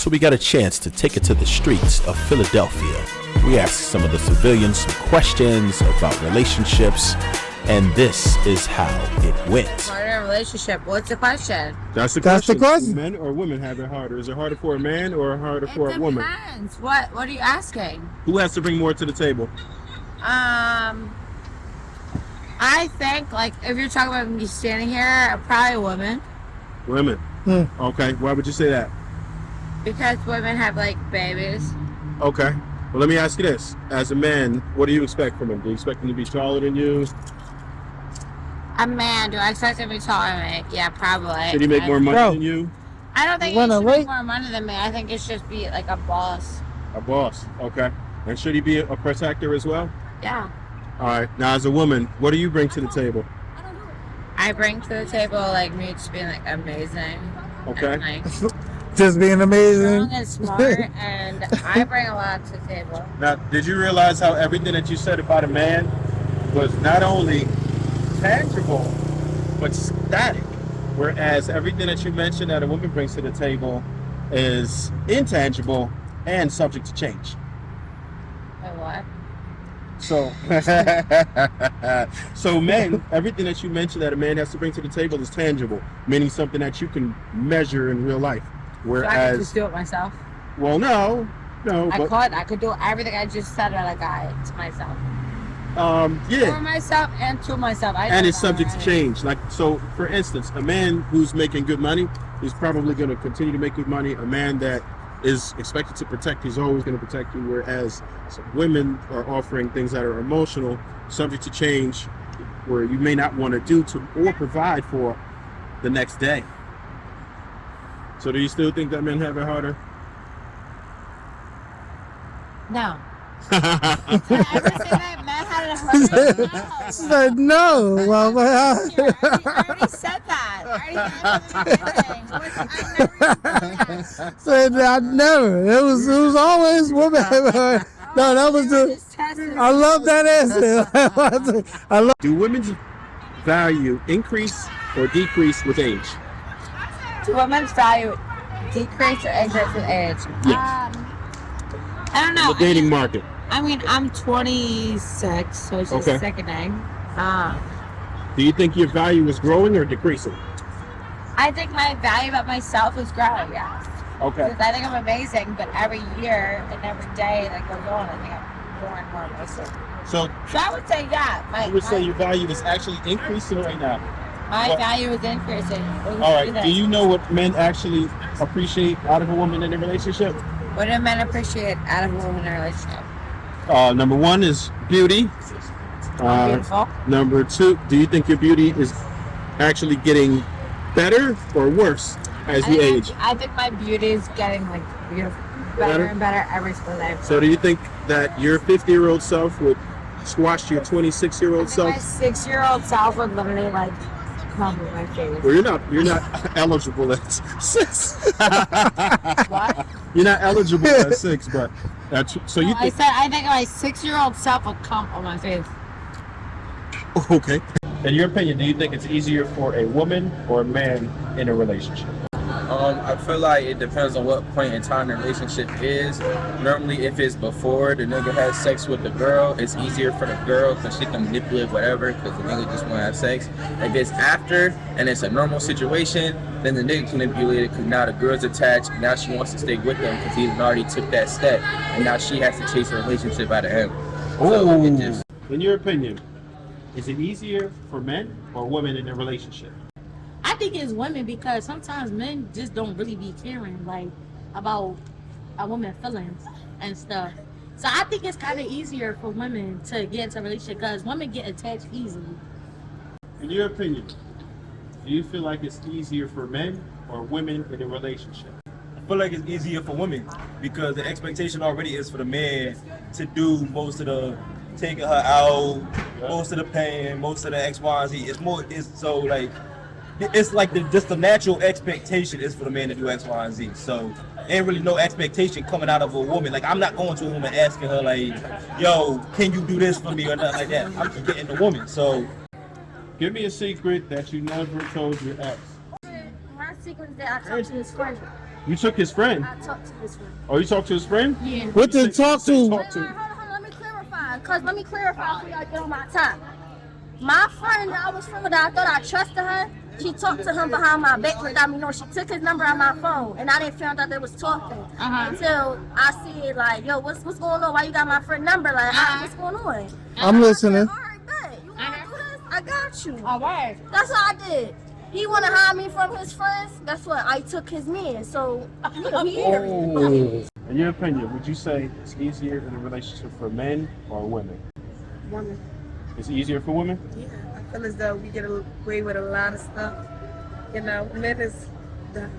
So we got a chance to take it to the streets of Philadelphia. We asked some of the civilians some questions about relationships, and this is how it went. Partner relationship. What's the question? That's the question. Do men or women have it harder? Is it harder for a man or harder for a woman? It depends. What are you asking? Who has to bring more to the table? I think, like, if you're talking about me standing here, probably a woman. Women. Okay. Why would you say that? Because women have, like, babies. Okay. Well, let me ask you this. As a man, what do you expect from him? Do you expect him to be taller than you? A man, do I expect him to be taller than me? Yeah, probably. Should he make more money than you? I don't think he should make more money than me. I think it should be, like, a boss. A boss. Okay. And should he be a protector as well? Yeah. All right. Now, as a woman, what do you bring to the table? I bring to the table, like, me just being, like, amazing. Okay. And, like, just being amazing. strong and smart, and I bring a lot to the table. Now, did you realize how everything that you said about a man was not only tangible, but static? Whereas everything that you mentioned that a woman brings to the table is intangible and subject to change. Wait, what? So, so men, everything that you mentioned that a man has to bring to the table is tangible, meaning something that you can measure in real life. Whereas, so I can just do it myself. Well, no. I could do everything I just said about a guy to myself. Yeah. For myself and to myself. And it's subject to change. Like, so, for instance, a man who's making good money, he's probably going to continue to make good money. A man that is expected to protect, he's always going to protect you. Whereas women are offering things that are emotional, subject to change, where you may not want to do to or provide for the next day. So do you still think that men have it harder? No. Did I ever say that men had it harder? No. She's like, no. Well, I already said that. I already said said I never. It was always women. No, that was the. I love that answer. I love. Do women's value increase or decrease with age? Do women's value decrease or increase with age? Yes. I don't know. The dating market. I mean, I'm 26, so it's just sickening. Do you think your value is growing or decreasing? I think my value about myself is growing, yes. Okay. Because I think I'm amazing, but every year and every day that goes on, I think I'm more and more amazing. So I would say, yeah. You would say your value is actually increasing right now? My value is increasing. All right. Do you know what men actually appreciate out of a woman in a relationship? What do men appreciate out of a woman in a relationship? Number one is beauty. Beautiful. Number two, do you think your beauty is actually getting better or worse as you age? I think my beauty is getting, like, beautiful, better and better every single day. So do you think that your 50-year-old self would squash your 26-year-old self? My 6-year-old self would literally, like, come with my face. Well, you're not eligible at 6. What? You're not eligible at 6, but that's so you. I said I think my 6-year-old self would come on my face. Okay. In your opinion, do you think it's easier for a woman or a man in a relationship? I feel like it depends on what point in time the relationship is. Normally, if it's before the nigga has sex with the girl, it's easier for the girl because she can manipulate whatever because the nigga just want to have sex. If it's after and it's a normal situation, then the nigga can manipulate it because now the girl's attached. Now she wants to stay with him because he already took that step, and now she has to chase a relationship out of him. So in your opinion, is it easier for men or women in a relationship? I think it's women because sometimes men just don't really be caring like about a woman's feelings and stuff. So I think it's kind of easier for women to get into a relationship because women get attached easily. In your opinion, do you feel like it's easier for men or women in a relationship? I feel like it's easier for women because the expectation already is for the man to do most of the taking her out, most of the paying, most of the X, Y, and Z. It's like just the natural expectation is for the man to do X, Y, and Z. So ain't really no expectation coming out of a woman. Like, I'm not going to a woman asking her like, yo, can you do this for me or nothing like that. I'm just getting the woman. So give me a secret that you never told your ex. My secret is that I talk to his friend. You took his friend. I talked to his friend. Oh, you talked to his friend? Yeah. What the talk to? Hold on, let me clarify. Let me clarify before y'all get on my top. My friend that I was friends with, I thought I trusted her. She talked to him behind my back without me knowing. She took his number on my phone, and I didn't find out they was talking until I said, like, yo, what's going on? Why you got my friend number? Like, what's going on? I'm listening. All right, bet. You want to do this? I got you. All right. That's what I did. He want to hide me from his friends. That's what I took his man. So, he In your opinion, would you say it's easier in a relationship for men or women? Woman. It's easier for women? Yeah, I feel as though we get away with a lot of stuff. You know, men is done,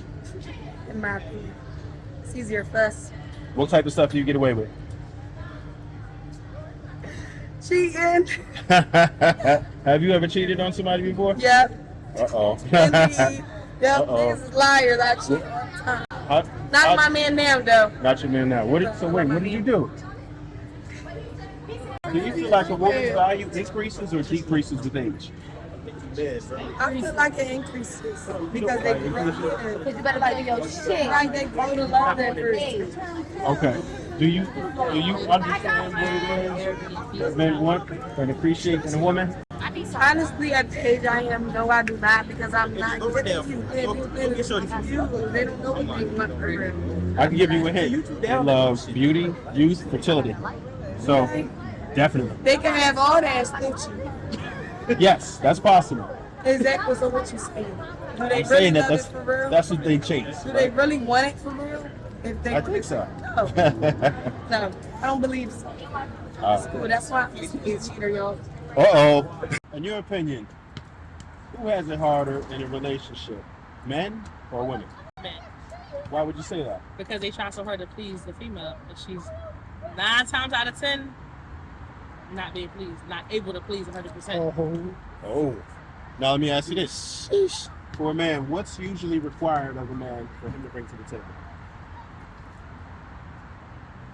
in my opinion. It's easier for us. What type of stuff do you get away with? Cheating. Have you ever cheated on somebody before? Yep. Uh-oh. Indeed. Yep. Uh-oh. Niggas is liars. I cheat all the time. Not my man now, though. Not your man now. What did you do? Do you feel like a woman's value increases or decreases with age? I feel like it increases because they grow. you better like do your shit. Like they grow to love that person. Okay. Do you understand what it is that men want and appreciate in a woman? Honestly, at the age I am, no, I do not, because I'm not giving you anything to you. They don't know what they want for real. I can give you a hint. They love beauty, youth, fertility. So, definitely. They can have all that, don't you? Yes, that's possible. Exactly. So what you saying? Do they I'm really saying love that it for real? that's what they chase. Do they really want it for real? If they I think so. No, no, I don't believe so. Well, that's why I'm a cheater, y'all. Uh-oh. In your opinion, who has it harder in a relationship, men or women? Men. Why would you say that? Because they try so hard to please the female, but she's 9 times out of 10 not being pleased, not able to please 100%. Oh. Now let me ask you this. For a man, what's usually required of a man for him to bring to the table?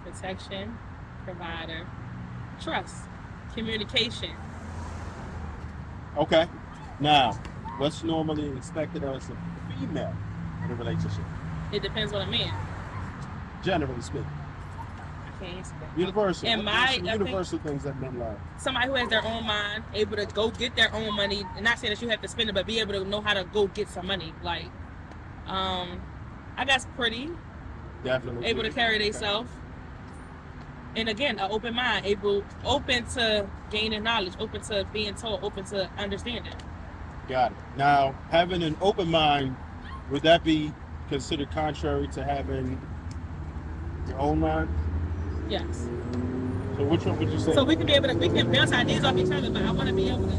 Protection, provider, trust, communication. Okay. Now, what's normally expected of a female in a relationship? It depends on a man. Generally speaking. I can't answer that. Universal. In What's my some universal things that men love. Somebody who has their own mind, able to go get their own money, and not saying that you have to spend it, but be able to know how to go get some money. Like, I guess pretty, Definitely. able to carry themselves. And again, an open mind, open to gaining knowledge, open to being told, open to understanding. Got it. Now, having an open mind, would that be considered contrary to having your own mind? Yes. So which one would you say? So we can bounce ideas off each other, but I want to be able to.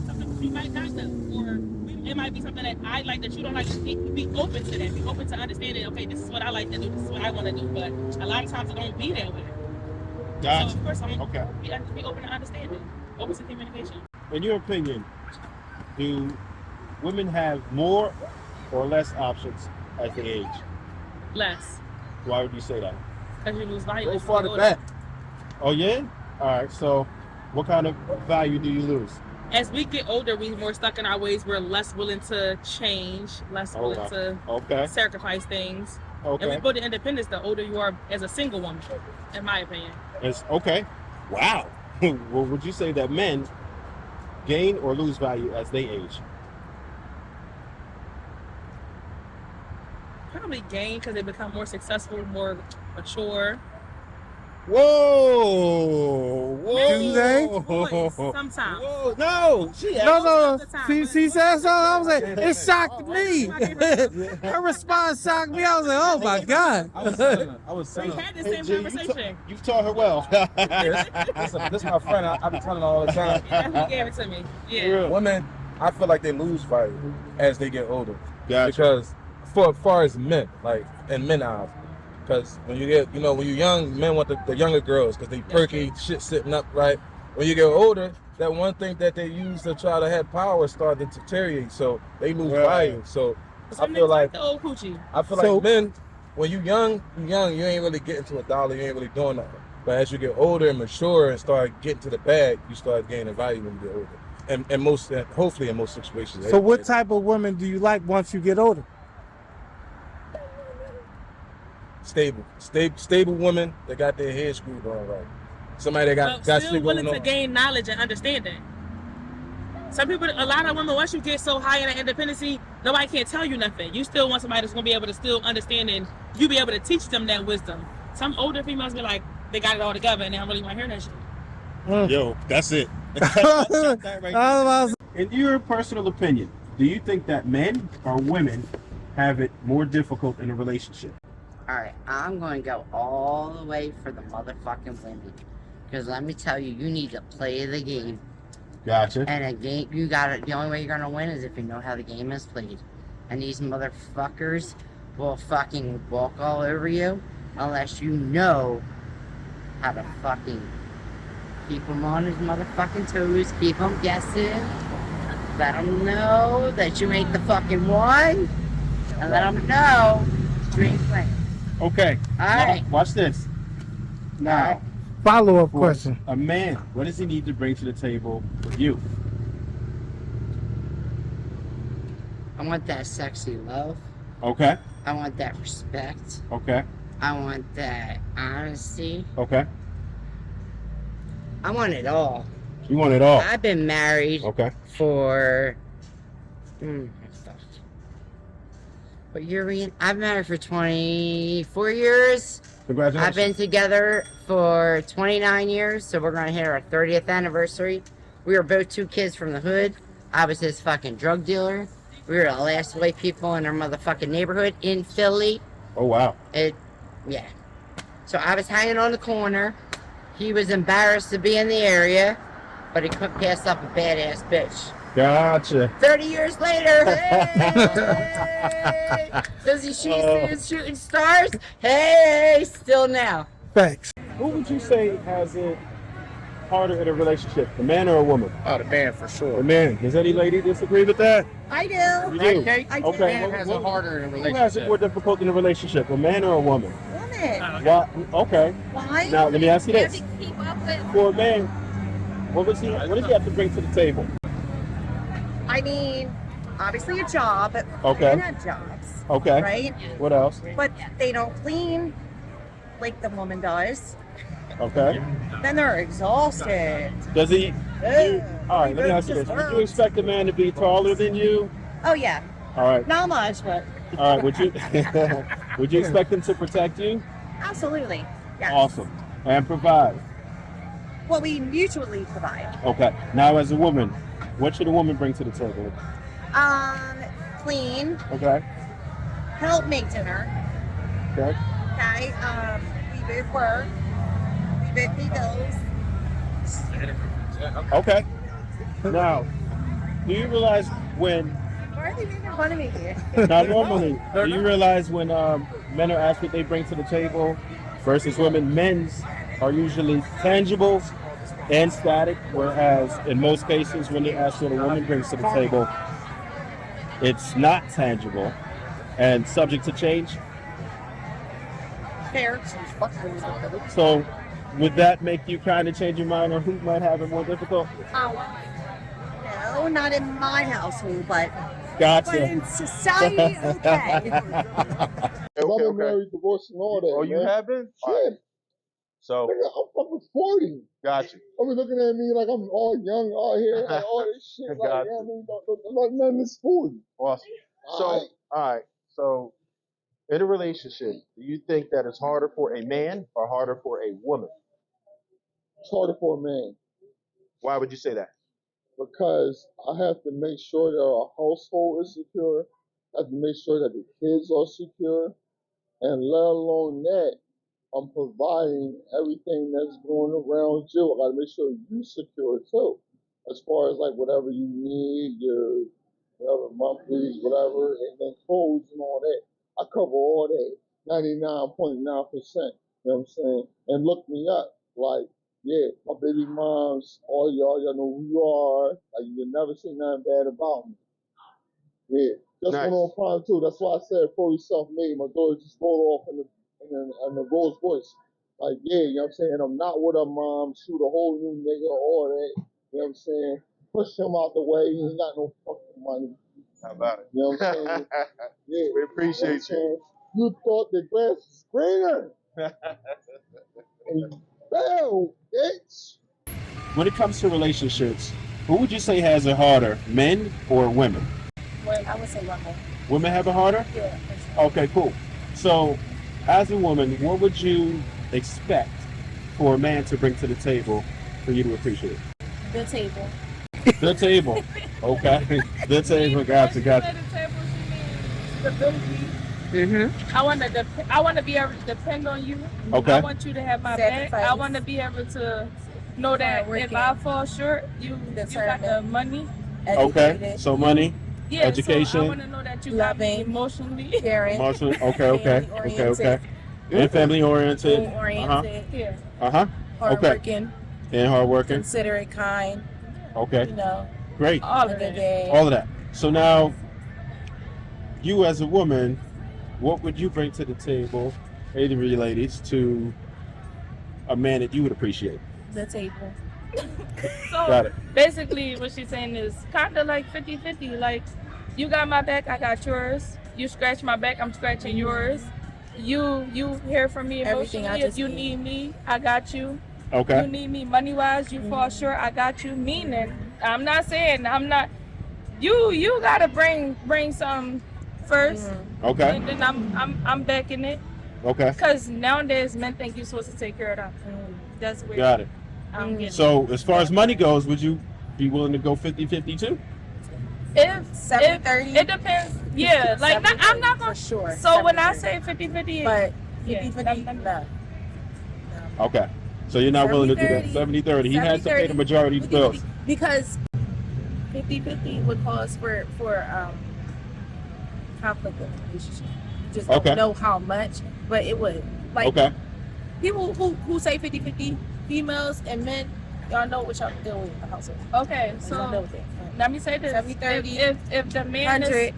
Something you might not know, or it might be something that I like that you don't like. Be open to that. Be open to understanding. Okay, this is what I like to do. This is what I want to do. But a lot of times it don't be that way. Gotcha. So of course I'm Okay. be open to understanding, open to communication. In your opinion, do women have more or less options as they age? Less, Why would you say that? because you lose value. Go far to back. Oh yeah? Alright, so what kind of value do you lose? As we get older, we're more stuck in our ways. We're less willing to change, less willing to sacrifice things. And we go to independence the older you are as a single woman, in my opinion. It's okay. Wow. Well, would you say that men gain or lose value as they age? Probably gain because they become more successful, more mature. Whoa! Do they? Boys, sometimes. Whoa! No! No. She said something. I was like, it shocked me. Her response shocked me. I was like, oh my God. I was We saying. had the same conversation. You've taught her well. This is my friend. I be telling her all the time. That's who gave it to me. Yeah. Women, I feel like they lose value as they get older. Gotcha. Because for as far as men, like in men eyes, because when you get, when you're young, men want the younger girls because they perky, shit sitting up, right? When you get older, that one thing that they use to try to have power start to deteriorate, so they lose value. So I feel like the old coochie. like men, when you young, you ain't really getting to a dollar, you ain't really doing nothing. But as you get older and mature and start getting to the bag, you start gaining value when you get older. And hopefully in most situations. So what type of women do you like once you get older? Stable women that got their head screwed on right. Somebody that got still shit willing going to on. gain knowledge and understanding. Some people, a lot of women, once you get so high in that independency, nobody can't tell you nothing. You still want somebody that's gonna be able to still understand and you be able to teach them that wisdom. Some older females be like, they got it all together and they don't really want to hear that shit. Yo, that's it. In your personal opinion, do you think that men or women have it more difficult in a relationship? Alright, I'm going to go all the way for the motherfucking women. Because let me tell you, you need to play the game. Gotcha. And a game, you got it. The only way you're going to win is if you know how the game is played. And these motherfuckers will fucking walk all over you unless you know how to fucking keep them on his motherfucking toes, keep them guessing, let them know that you ain't the fucking one, and let them know you ain't playing. Okay. All right. Now, watch this. Now, Follow-up for question. a man, what does he need to bring to the table for you? I want that sexy love. Okay. I want that respect. Okay. I want that honesty. Okay. I want it all. You want it all? I've been married Okay. for what year are we in? I've been married for 24 years. Congratulations. I've been together for 29 years, so we're gonna hit our 30th anniversary. We were both two kids from the hood. I was his fucking drug dealer. We were the last white people in our motherfucking neighborhood in Philly. Oh wow. Yeah. So I was hanging on the corner. He was embarrassed to be in the area, but he couldn't pass up a badass bitch. Gotcha. 30 years later, hey! Does he see shooting stars? Hey, still now. Facts. Who would you say has it harder in a relationship, a man or a woman? Oh, the man for sure. A man. Does any lady disagree with that? I do. You do? I do. Okay. Man has it harder in a Who has it relationship. more difficult in a relationship, a man or a woman? Woman. Why? Okay. Why? Now let me ask you You have this: to keep up with. for a man, what does he have to bring to the table? I mean, obviously a job. Okay. Men have jobs. Okay. Right? What else? But they don't clean like the woman does. Okay. Then they're exhausted. Does he? Ugh. All right. Let me ask you this: would you expect a man to be taller than you? Oh yeah. All right. Not much, but All right. Would you? Would you expect him to protect you? absolutely. Yes. Awesome. And provide. What we mutually provide. Okay. Now, as a woman, what should a woman bring to the table? Clean. Okay. Help make dinner. Okay. Okay. We both work. We both pay bills. Okay. Now, do you realize when? Why are they making fun of me here? Now, normally, do you realize when men are asked what they bring to the table versus women, men's are usually tangible and static, whereas in most cases, when they ask what a woman brings to the table, it's not tangible and subject to change. Fair. So, would that make you kind of change your mind on who might have it more difficult? No, not in my household, but Gotcha. in society, okay. I've been married, divorced, and all that. Oh, you man. have been? Shit. So, Nigga, I'm fucking 40. got you. I mean, looking at me like I'm all young out here, like all this shit. Like, Got you know what I mean? Like nothing is 40. Awesome. So, all right. So, in a relationship, do you think that it's harder for a man or harder for a woman? It's harder for a man Why would you say that? because I have to make sure that our household is secure. I have to make sure that the kids are secure. And let alone that, I'm providing everything that's going around you. I got to make sure you secure too. As far as like whatever you need, your whatever monthlies, whatever, and then clothes and all that. I cover all that, 99.9%. You know what I'm saying? And look me up. Like, yeah, my baby moms, all y'all know who you are. Like, you'll never say nothing bad about me. Yeah, just Nice. went on prime too. That's why I said fully self-made. My daughter just rolled off in the Rolls Royce. Like, yeah, you know what I'm saying? I'm not with her mom, shoot a whole new nigga, all that. You know what I'm saying? Push him out the way. He ain't got no fucking money. How about it? You know what I'm saying? Yeah. We appreciate you. You thought the grass was greener. And failed, bitch. When it comes to relationships, who would you say has it harder, men or women? Well, I would say women. Women have it harder? Yeah. For sure. Okay, cool. So, as a woman, what would you expect for a man to bring to the table for you to appreciate? The table. The table. Okay. The table. Gotcha. At the table, she means stability. I want to be able to depend on you. Okay. I want you to have my back. Sacrifice. I want to be able to know that if I fall short, you got the money. Okay. So money, Yeah, education, So I want to know that you got me emotionally. Caring. emotional. Okay. And family oriented. Yeah. Okay. Hardworking. And hardworking. Considerate, kind. Okay. You know. Great. All of it. All of that. So now, you as a woman, what would you bring to the table, either of you ladies, to a man that you would appreciate? The table. Got So it. basically, what she's saying is kind of like 50-50. Like, you got my back, I got yours. You scratch my back, I'm scratching yours. You hear from me Everything emotionally. I If just you need. need me, I got you. Okay. You need me money wise, you fall short, I got you. Meaning, I'm not saying I'm not. You gotta bring some first, Okay. and then I'm backing it. Okay. Cause nowadays men think you're supposed to take care of them. That's weird. Got it. I don't get it. So as far as money goes, would you be willing to go 50-50 too? If 70-30? it depends. Yeah, like I'm not gonna. For sure. So when I say 50-50, But yeah, 50-50, no. Okay. So you're not willing to do that. 70-30. He has to pay the majority of the bills. Because 50-50 would cause for conflict in the relationship. You just Okay. don't know how much, but it would. Like Okay. people who say 50-50, females and men, y'all know what y'all deal with in the household. okay. Y'all So know that. let me say this: 70-30, if the man is 100.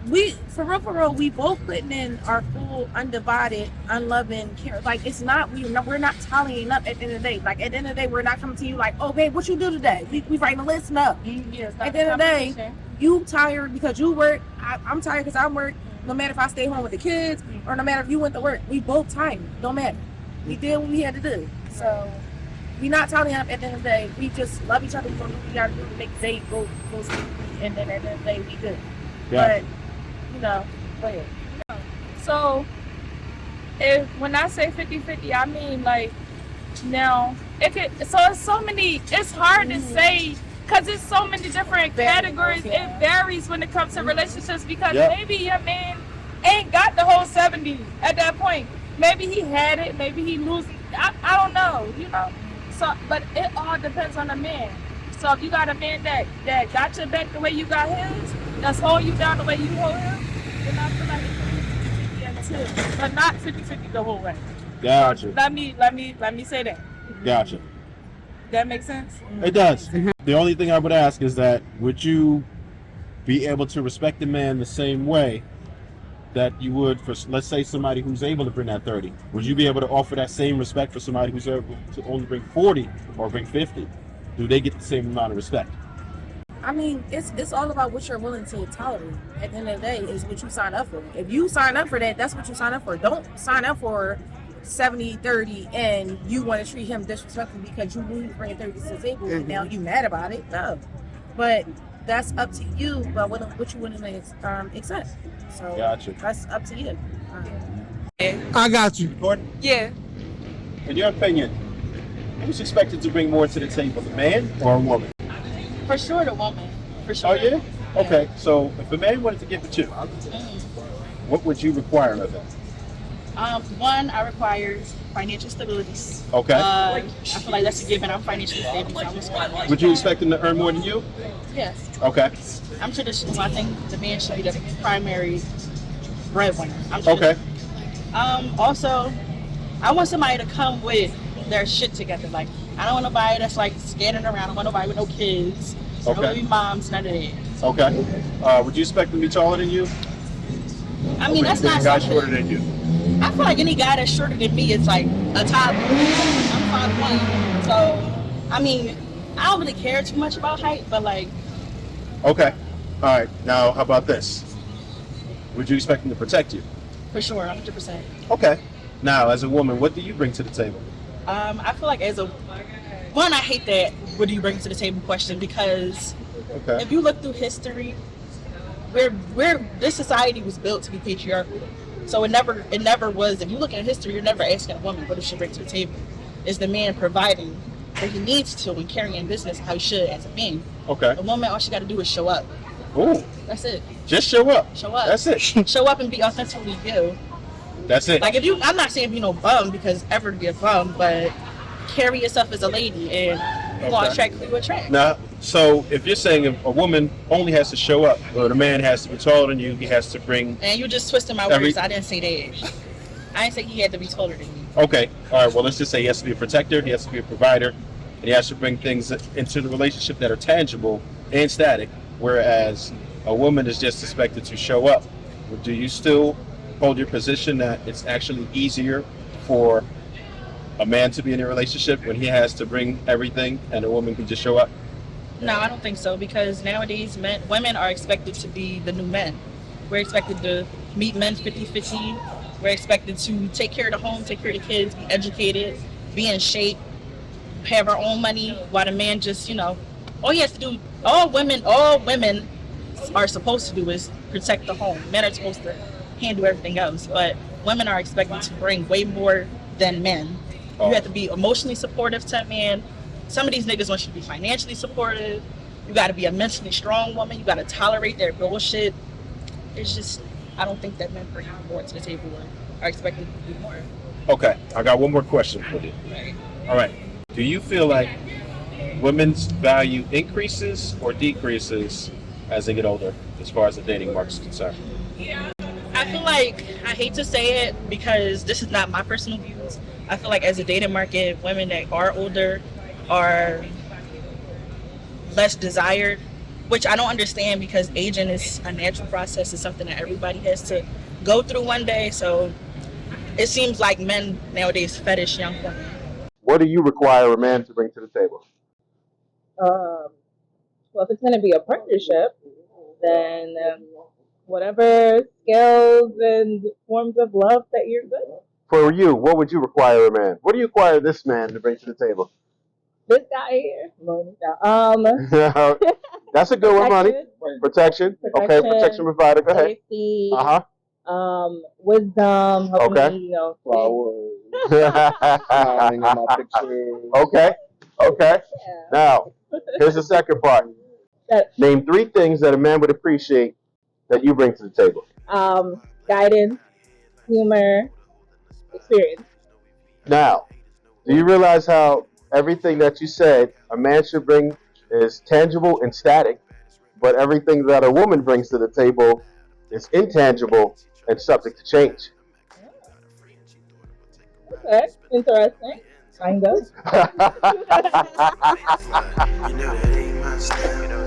We for real, we both putting in our full, undivided, unloving care. Like it's not we're not tallying up at the end of the day. Like at the end of the day, we're not coming to you like, oh babe, what you do today? We writing a list up. yeah, At the end of the day, you tired because you work. I'm tired because I work. No matter if I stay home with the kids or no matter if you went to work, we both tired. Don't matter. We did what we had to do. So we not tallying up at the end of the day. We just love each other. We gonna do what we gotta do to make the day go smoothly. And then at the end of the day, we good. Yeah. But you know, go ahead. So when I say 50-50, I mean like now it's so many. It's hard to say. Cause it's so many different categories. Yeah. It varies when it comes to relationships because Yep. maybe your man ain't got the whole 70 at that point. Maybe he had it, maybe he losing. I don't know, you know. So, but it all depends on the man. So if you got a man that got your back the way you got his, that's holding you down the way you hold him, then I feel like it's 50-50 too. But not 50-50 the whole way. Gotcha. Let me say that. Gotcha. That makes sense? It does. The only thing I would ask is that would you be able to respect the man the same way that you would for, let's say, somebody who's able to bring that 30? Would you be able to offer that same respect for somebody who's able to only bring 40 or bring 50? Do they get the same amount of respect? I mean, it's all about what you're willing to tolerate. At the end of the day, is what you sign up for. If you sign up for that, that's what you sign up for. Don't sign up for 70-30 and you want to treat him disrespectfully because you knew he was bringing 30 to the table and now you mad about it. No, but that's up to you about what you want to accept. So Gotcha. that's up to you. I got you. Gordon, Yeah. in your opinion, who's expected to bring more to the table, the man or a woman? For sure, the woman. For sure. Oh yeah? Okay, so if a man wanted to give it you, what would you require of him? One, I require financial stability. Okay. I feel like that's a given. I'm financially stable. So I'm just Would you expect him to earn more than you? Yes. Okay. I'm traditional. I think the man should be the primary breadwinner. Okay. Also, I want somebody to come with their shit together. Like, I don't want nobody that's like scattering around. I don't want nobody with no kids. Okay. No baby moms, none of that. Okay. Would you expect him to be taller than you? I mean, that's not guy something. shorter than you. I feel like any guy that's shorter than me is like a toddler. I'm 5'1", so I mean, I don't really care too much about height, but like, Okay. All right. Now, how about this? Would you expect him to protect you? For sure, 100%. Okay. Now, as a woman, what do you bring to the table? I feel like as a one, I hate that "what do you bring to the table" question because Okay. if you look through history, where this society was built to be patriarchal, so it never was. If you look at history, you're never asking a woman what does she bring to the table. Is the man providing what he needs to and carrying business how he should as a man? Okay. A woman, all she got to do is show up. Ooh. That's it. Just show up. Show up. That's it. Show up and be authentically you. That's it. Like if you, I'm not saying be no bum because ever to be a bum, but carry yourself as a lady and you're gonna attract who you attract. Now, so if you're saying if a woman only has to show up, or the man has to be taller than you, he has to bring. And you just twisted my words. I didn't say that. I didn't say he had to be taller than me. Okay. All right. Well, let's just say he has to be a protector. He has to be a provider. And he has to bring things into the relationship that are tangible and static. Whereas a woman is just expected to show up. Do you still hold your position that it's actually easier for a man to be in a relationship when he has to bring everything and a woman can just show up? No, I don't think so because nowadays women are expected to be the new men. We're expected to meet men 50-50. We're expected to take care of the home, take care of the kids, be educated, be in shape, have our own money, while the man just, all he has to do, all women are supposed to do is protect the home. Men are supposed to handle everything else, but women are expected to bring way more than men. You have to be emotionally supportive to a man. Some of these niggas want you to be financially supportive. You got to be a mentally strong woman. You got to tolerate their bullshit. It's just, I don't think that men bring more to the table or are expected to do more. Okay, I got one more question for you. Right. All right. Do you feel like women's value increases or decreases as they get older, as far as the dating market is concerned? I feel like, I hate to say it because this is not my personal views. I feel like as a dating market, women that are older are less desired, which I don't understand because aging is a natural process. It's something that everybody has to go through one day. So it seems like men nowadays fetish young women. What do you require a man to bring to the table? Well, if it's going to be a partnership, then whatever skills and forms of love that you're good at. For you, what would you require a man? What do you require this man to bring to the table? This guy here, That's a good one, money. Protection. Okay, protection provider. Go ahead. Safety, Okay. wisdom, helping me, Okay. Okay. Now, here's the second part. Name 3 things that a man would appreciate that you bring to the table. guidance, humor, experience. Now, do you realize how everything that you said a man should bring is tangible and static, but everything that a woman brings to the table is intangible and subject to change? Okay, interesting. Kind of. You know that ain't my style.